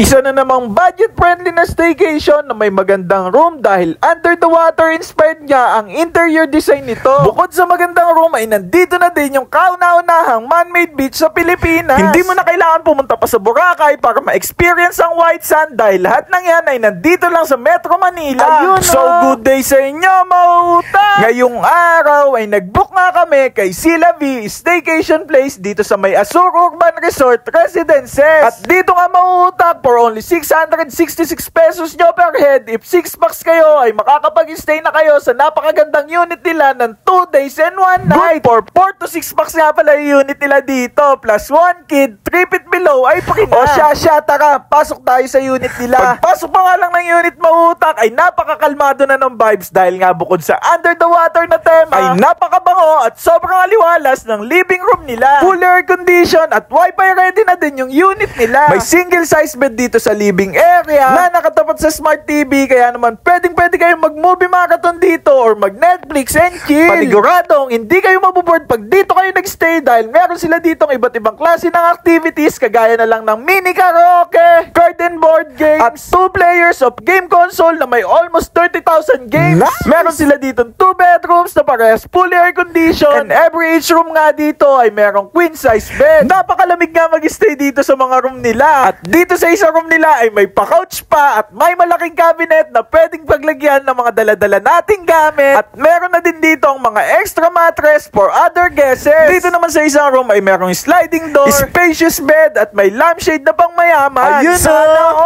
Isa na namang budget-friendly na staycation na may magandang room dahil under the water inspired nga ang interior design nito. Bukod sa magandang room ay nandito na din yung kauna-unahang man-made beach sa Pilipinas. Hindi mo na kailangan pumunta pa sa Boracay para ma-experience ang white sand dahil lahat ng yan ay nandito lang sa Metro Manila. Ayun, so good day sa inyo, mauutang! Ngayong araw ay nag-book nga kami kay Sila V Staycation Place dito sa may Azur Urban Resort Residences. At dito nga mauutang for only 666 pesos nyo per head. If 6 bucks kayo ay makakapag-stay na kayo sa napakagandang unit nila ng 2 days and 1 night. For 4 to 6 bucks nga pala yung unit nila dito. Plus 1 kid, 3 feet below ay pakina. O siya, tara, pasok tayo sa unit nila. Pagpasok pa nga lang ng unit mautak ay napakakalmado na ng vibes dahil nga bukod sa under the water na tema ay napakabango at sobrang aliwalas ng living room nila. Full air condition at wifi ready na din yung unit nila. May single size bed dito sa living area na nakatapat sa smart TV kaya naman pwedeng kayong mag-movie marathon dito or mag-Netflix and chill. Paniguradong hindi kayo maboboard pag dito kayo nagstay dahil meron sila ditong iba't ibang klase ng activities kagaya na lang ng mini karaoke, curtain board games, at 2 players of game console na may almost 30,000 games. Nice. Meron sila ditong 2 bedrooms na parehas fully air condition and every each room nga dito ay merong queen size bed. Napakalamig nga mag-stay dito sa mga room nila. At dito sa isang room nila ay may pa-couch pa at may malaking cabinet na pwedeng paglagyan ng mga dala-dala nating gamit. At meron na din dito ang mga extra mattress for other guests. Dito naman sa isang room ay merong sliding door, spacious bed at may lampshade na pang mayaman. Ayun,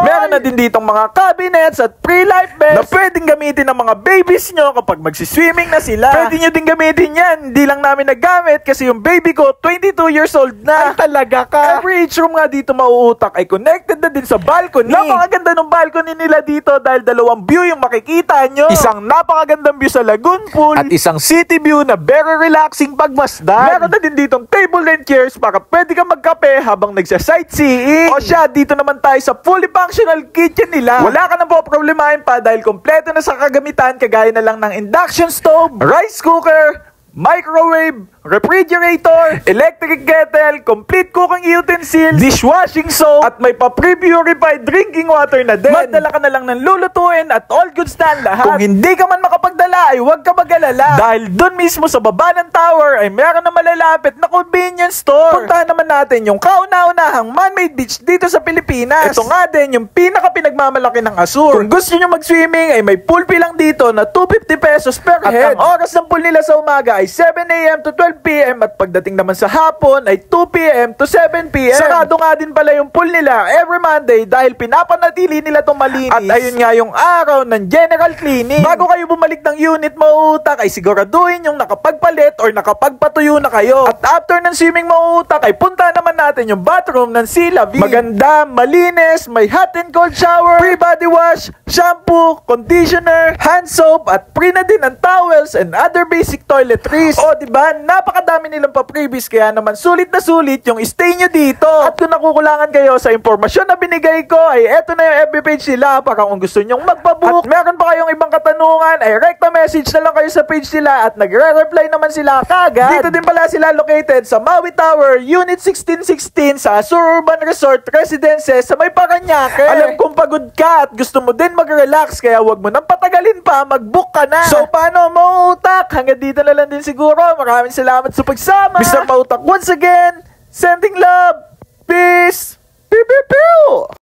meron na din ditong mga cabinets at pre-life beds na pwedeng gamitin ng mga babies nyo kapag magsiswimming na sila. Pwede nyo din gamitin yan. Hindi lang namin nagamit kasi yung baby ko 22 years old na. Ay talaga ka. Every each room nga dito mauutak ay connected na din sa balcony. Napakaganda ng balcony nila dito dahil dalawang view yung makikita nyo. Isang napakagandang view sa lagoon pool at isang city view na very relaxing pagmasdan. Meron na din ditong table and chairs para pwede kang magkape habang nagsa-sightseeing. O siya, dito naman tayo sa fully functional kitchen nila. Wala ka nang poproblemahin pa dahil kompleto na sa kagamitan kagaya na lang ng induction stove, rice cooker, microwave, refrigerator, electric kettle, complete cooking utensils, dishwashing soap, at may pa-pre-purified drinking water na din. Magdala ka na lang ng lulutuin at all goods na lahat. Kung hindi ka man makapagdala ay huwag ka mag-alala dahil dun mismo sa baba ng tower ay meron na malalapit na convenience store. Puntahan naman natin yung kauna-unahang man-made beach dito sa Pilipinas. Ito nga din yung pinaka-pinagmamalaki ng Azur. Kung gusto nyo mag-swimming ay may pool fee lang dito na 250 pesos per head. At ang oras ng pool nila sa umaga ay 7 AM to 12 PM at pagdating naman sa hapon ay 2 PM to 7 PM. Sarado nga din pala yung pool nila every Monday dahil pinapanatili nila itong malinis. At ayun nga yung araw ng general cleaning. Bago kayo bumalik ng unit mauutak ay siguraduhin yung nakapagpalit or nakapagpatuyo na kayo. At after ng swimming mauutak ay punta naman natin yung bathroom ng Sila V. Maganda, malinis, may hot and cold shower, free body wash, shampoo, conditioner, hand soap at free na din ang towels and other basic toiletries. O diba, napakadami nilang pa-previous kaya naman sulit na sulit yung stay nyo dito. At kung nakukulangan kayo sa impormasyon na binigay ko ay eto na yung FB page nila para kung gusto nyong magpabook. At meron pa kayong ibang katanungan ay rekta message na lang kayo sa page nila at nagre-reply naman sila kagad. Dito din pala sila located sa Maui Tower, Unit 1616 sa Azur Urban Resort Residences sa may Paranaque. Alam kong pagod ka at gusto mo din mag-relax kaya wag mo nang patagalin pa, mag-book ka na. So paano mauutak? Hanggang dito na lang din siguro. Maraming salamat sa pagsama. Mr. Mautak once again, sending love. Peace. Pew, pew, pew.